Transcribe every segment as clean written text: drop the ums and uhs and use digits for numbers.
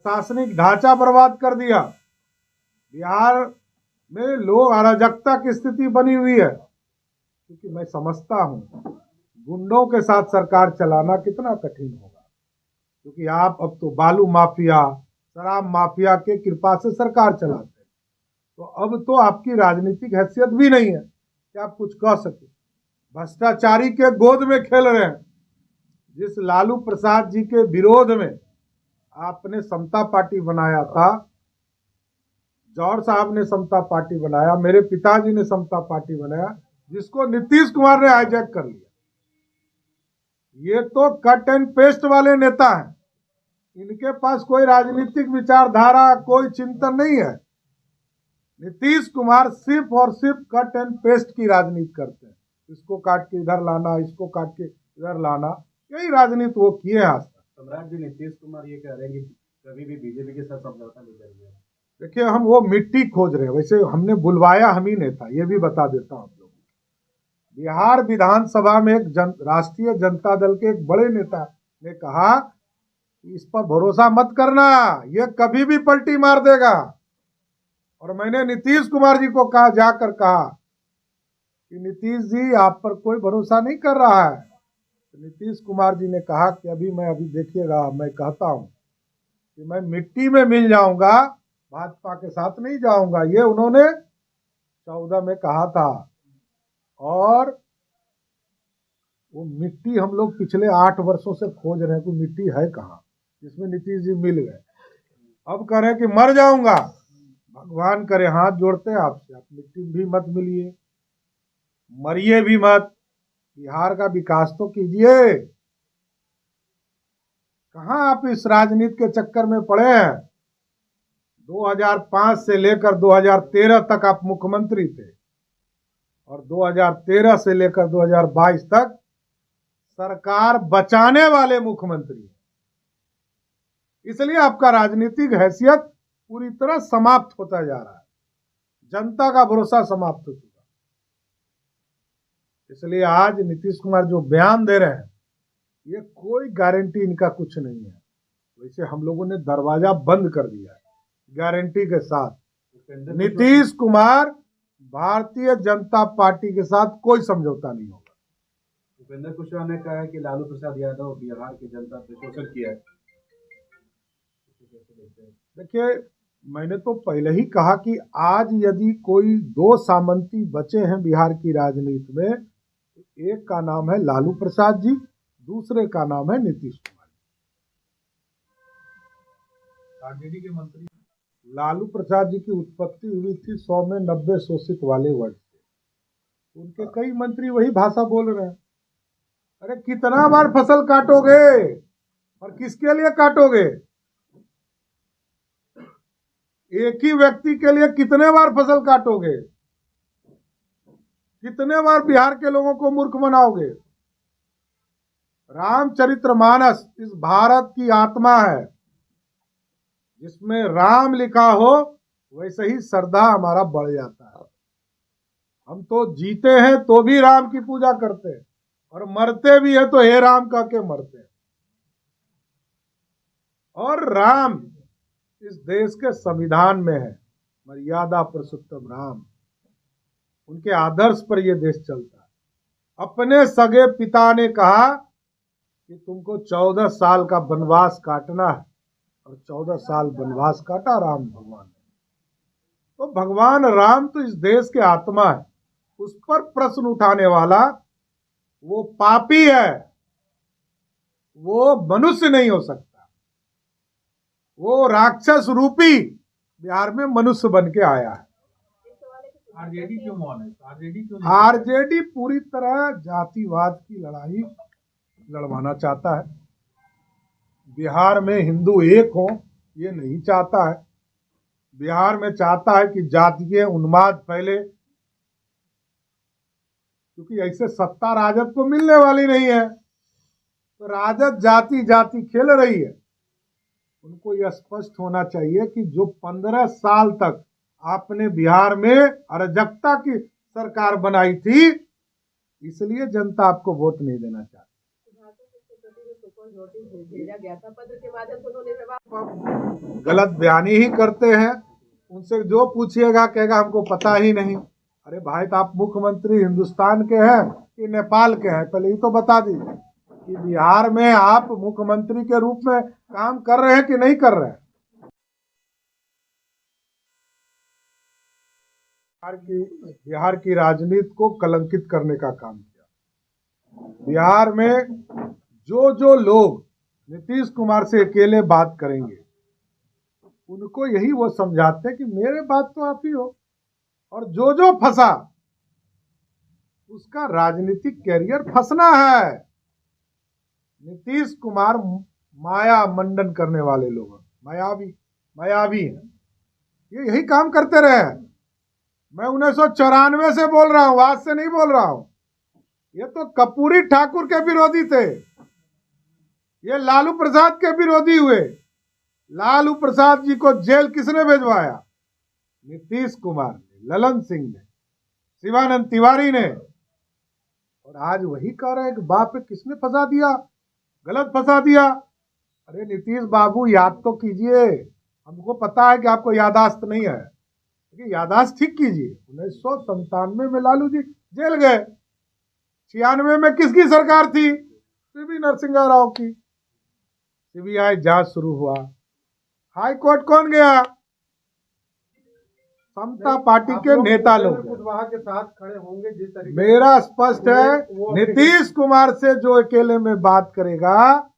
प्रशासनिक ढांचा बर्बाद कर दिया। बिहार में लोग अराजकता की स्थिति बनी हुई है, क्योंकि मैं समझता हूं गुंडों के साथ सरकार चलाना कितना कठिन होगा, क्योंकि आप अब तो बालू माफिया, शराब माफिया के कृपा से सरकार चलाते हैं, तो अब तो आपकी राजनीतिक हैसियत भी नहीं है कि आप कुछ कह सके। भ्रष्टाचारी के गोद में खेल रहे हैं। जिस लालू प्रसाद जी के विरोध में आपने समता पार्टी बनाया था, जौहर साहब ने समता पार्टी बनाया, मेरे पिताजी ने समता पार्टी बनाया, जिसको नीतीश कुमार ने हाईजैक कर लिया। ये तो कट एंड पेस्ट वाले नेता हैं, इनके पास कोई राजनीतिक विचारधारा, कोई चिंतन नहीं है। नीतीश कुमार सिर्फ और सिर्फ कट एंड पेस्ट की राजनीति करते हैं, इसको काट के इधर लाना, इसको काट के इधर लाना, यही राजनीति वो किए हैं आज तक। सम्राट जी, नीतीश कुमार ये कह रहे हैं कि कभी भी बीजेपी के साथ समझौता नहीं करेंगे। देखिए, हम वो मिट्टी खोज रहे हैं। वैसे हमने बुलवाया हम ही नहीं था, ये भी बता देता हूं आप लोगों को। बिहार विधानसभा में एक राष्ट्रीय जनता दल के एक बड़े नेता ने कहा कि इस पर भरोसा मत करना, ये कभी भी पलटी मार देगा। और मैंने नीतीश कुमार जी को कहा, जाकर कहा कि नीतीश जी आप पर कोई भरोसा नहीं कर रहा है। तो नीतीश कुमार जी ने कहा कि अभी देखिएगा, मैं कहता हूं कि मैं मिट्टी में मिल जाऊंगा, भाजपा के साथ नहीं जाऊंगा। ये उन्होंने 14 में कहा था। और वो मिट्टी हम लोग पिछले 8 वर्षों से खोज रहे हैं कि मिट्टी है कहाँ, जिसमें नीतीश जी मिल गए। अब कह रहे हैं कि मर जाऊंगा। भगवान करे, हाथ जोड़ते हैं आपसे, आप मिट्टी भी मत मिलिए, मरिए भी मत, बिहार का विकास तो कीजिए। कहाँ आप इस राजनीति के चक्कर में पड़े हैं। 2005 से लेकर 2013 तक आप मुख्यमंत्री थे, और 2013 से लेकर 2022 तक सरकार बचाने वाले मुख्यमंत्री। इसलिए आपका राजनीतिक हैसियत पूरी तरह समाप्त होता जा रहा है, जनता का भरोसा समाप्त हो चुका। इसलिए आज नीतीश कुमार जो बयान दे रहे हैं, ये कोई गारंटी इनका कुछ नहीं है। वैसे हम लोगों ने दरवाजा बंद कर दिया है गारंटी के साथ। नीतीश कुमार भारतीय जनता पार्टी के साथ कोई समझौता नहीं होगा। उपेंद्र कुशवाहा ने कहा है कि लालू प्रसाद यादव बिहार की जनता पे शोषण किया है। देखिए, मैंने तो पहले ही कहा कि आज यदि कोई 2 सामंती बचे हैं बिहार की राजनीति में, एक का नाम है लालू प्रसाद जी, दूसरे का नाम है नीतीश कुमार। आरजेडी के मंत्री लालू प्रसाद जी की उत्पत्ति हुई थी 100 में 90 शोषित वाले वर्ड से। उनके कई मंत्री वही भाषा बोल रहे हैं। अरे कितना बार फसल काटोगे और किसके लिए काटोगे? एक ही व्यक्ति के लिए कितने बार फसल काटोगे? कितने बार बिहार के लोगों को मूर्ख बनाओगे? रामचरितमानस इस भारत की आत्मा है। जिसमें राम लिखा हो वैसे ही श्रद्धा हमारा बढ़ जाता है। हम तो जीते हैं तो भी राम की पूजा करते हैं, और मरते भी है तो हे राम कह के मरते हैं। और राम इस देश के संविधान में है, मर्यादा पुरुषोत्तम राम। उनके आदर्श पर यह देश चलता है। अपने सगे पिता ने कहा कि तुमको 14 साल का वनवास काटना है, और 14 साल वनवास काटा राम भगवान ने। तो भगवान राम तो इस देश के आत्मा है। उस पर प्रश्न उठाने वाला वो पापी है, वो मनुष्य नहीं हो सकता। वो राक्षस रूपी बिहार में मनुष्य बन के आया है। आरजेडी क्यों मौन है? आरजेडी पूरी तरह जातिवाद की लड़ाई लड़वाना चाहता है। बिहार में हिंदू एक हो, ये नहीं चाहता है। बिहार में चाहता है कि जातीय उन्माद फैले, क्योंकि ऐसे सत्ता राजद को मिलने वाली नहीं है। तो राजद जाति जाति खेल रही है। उनको यह स्पष्ट होना चाहिए कि जो 15 साल तक आपने बिहार में अराजकता की सरकार बनाई थी, इसलिए जनता आपको वोट नहीं देना चाहती। भेजा गया था, पत्र के माध्यम से उन्होंने गलत बयानी ही करते हैं। उनसे जो पूछिएगा कहेगा हमको पता ही नहीं। अरे भाई, तो आप मुख्यमंत्री हिंदुस्तान के हैं कि नेपाल के हैं? पहले ही तो बता दीजिए कि बिहार में आप मुख्यमंत्री के रूप में काम कर रहे हैं कि नहीं कर रहे हैं। बिहार की राजनीति को कलंकित करने का काम किया। बिहार में जो लोग नीतीश कुमार से अकेले बात करेंगे, उनको यही वो समझाते हैं कि मेरे बात तो आप ही हो, और जो फंसा उसका राजनीतिक कैरियर फंसना है। नीतीश कुमार माया मंडन करने वाले लोग मायावी हैं। ये यही काम करते रहे। मैं 1994 से बोल रहा हूं, आज से नहीं बोल रहा हूं। ये तो कर्पूरी ठाकुर के विरोधी थे, ये लालू प्रसाद के विरोधी हुए। लालू प्रसाद जी को जेल किसने भेजवाया? नीतीश कुमार ने, ललन सिंह ने, शिवानंद तिवारी ने। और आज वही कह रहे हैं कि बाप पे किसने फंसा दिया, गलत फंसा दिया। अरे नीतीश बाबू, याद तो कीजिए। हमको पता है कि आपको यादाश्त नहीं है, लेकिन यादाश्त ठीक कीजिए। 1997 में लालू जी जेल गए। 96 में किसकी सरकार थी? पीवी नरसिम्हा राव की। सीबीआई जांच शुरू हुआ। हाई कोर्ट कौन गया? समता पार्टी के नेता लोग कुशवाहा के साथ खड़े होंगे जिस तरीके। मेरा स्पष्ट है, नीतीश कुमार से जो अकेले में बात करेगा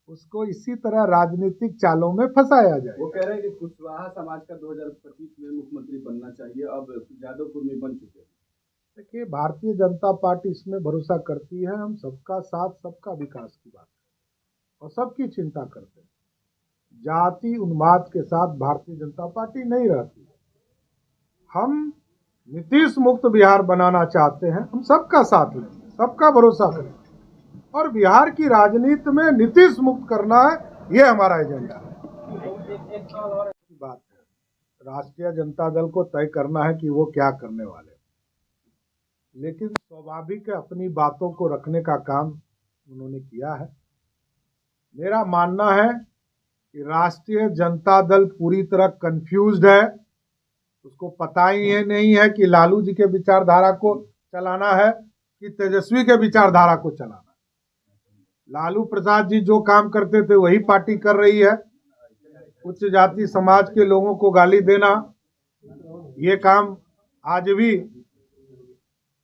उसको इसी तरह राजनीतिक चालों में फंसाया जाए। वो कह रहे हैं कि कुशवाहा समाज का 2025 में मुख्यमंत्री बनना चाहिए, अब जादवपुर में बन चुके हैं। देखिए, भारतीय जनता पार्टी इसमें भरोसा करती है, हम सबका साथ सबका विकास की बात और सबकी चिंता करते हैं। जाति उन्माद के साथ भारतीय जनता पार्टी नहीं रहती। हम नीतीश मुक्त बिहार बनाना चाहते हैं, हम सबका साथ लें, सबका भरोसा करें, और बिहार की राजनीति में नीतीश मुक्त करना है, ये हमारा एजेंडा है। बात है, राष्ट्रीय जनता दल को तय करना है कि वो क्या करने वाले, लेकिन स्वाभाविक है अपनी बातों को रखने का काम उन्होंने किया है। मेरा मानना है कि राष्ट्रीय जनता दल पूरी तरह कंफ्यूज्ड है। उसको पता ही नहीं है कि लालू जी के विचारधारा को चलाना है कि तेजस्वी के विचारधारा को चलाना है। लालू प्रसाद जी जो काम करते थे वही पार्टी कर रही है। उच्च जाति समाज के लोगों को गाली देना, ये काम आज भी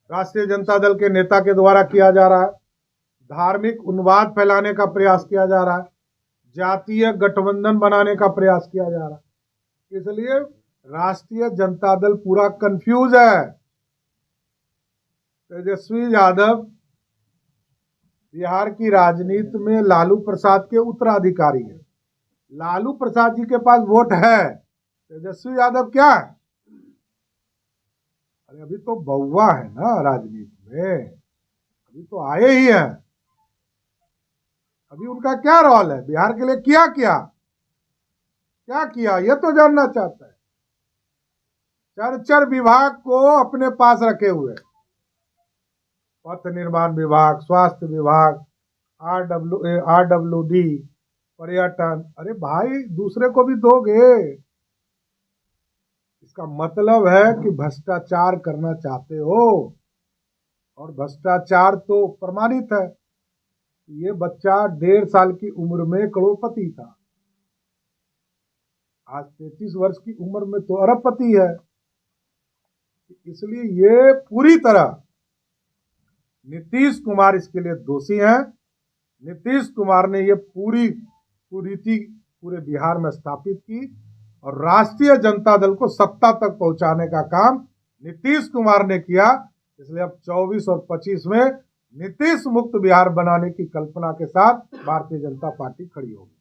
राष्ट्रीय जनता दल के नेता के द्वारा किया जा रहा है। धार्मिक उन्माद फैलाने का प्रयास किया जा रहा है, जातीय गठबंधन बनाने का प्रयास किया जा रहा है। इसलिए राष्ट्रीय जनता दल पूरा कंफ्यूज है। तेजस्वी यादव बिहार की राजनीति में लालू प्रसाद के उत्तराधिकारी हैं। लालू प्रसाद जी के पास वोट है, तेजस्वी यादव क्या है? अरे अभी तो बउआ है ना राजनीति में, अभी तो आए ही हैं। अभी उनका क्या रोल है बिहार के लिए? क्या किया ये तो जानना चाहता है। चर विभाग को अपने पास रखे हुए, पथ निर्माण विभाग, स्वास्थ्य विभाग, RWD, पर्यटन। अरे भाई, दूसरे को भी दोगे। इसका मतलब है कि भ्रष्टाचार करना चाहते हो, और भ्रष्टाचार तो प्रमाणित है। ये बच्चा 1.5 साल की उम्र में करोड़पति था, आज 33 वर्ष की उम्र में तो अरबपति है। इसलिए ये पूरी तरह नीतीश कुमार इसके लिए दोषी हैं। नीतीश कुमार ने ये पूरी कुरीति पूरे बिहार में स्थापित की, और राष्ट्रीय जनता दल को सत्ता तक पहुंचाने का काम नीतीश कुमार ने किया। इसलिए अब 24 और 25 में नीतीश मुक्त बिहार बनाने की कल्पना के साथ भारतीय जनता पार्टी खड़ी होगी।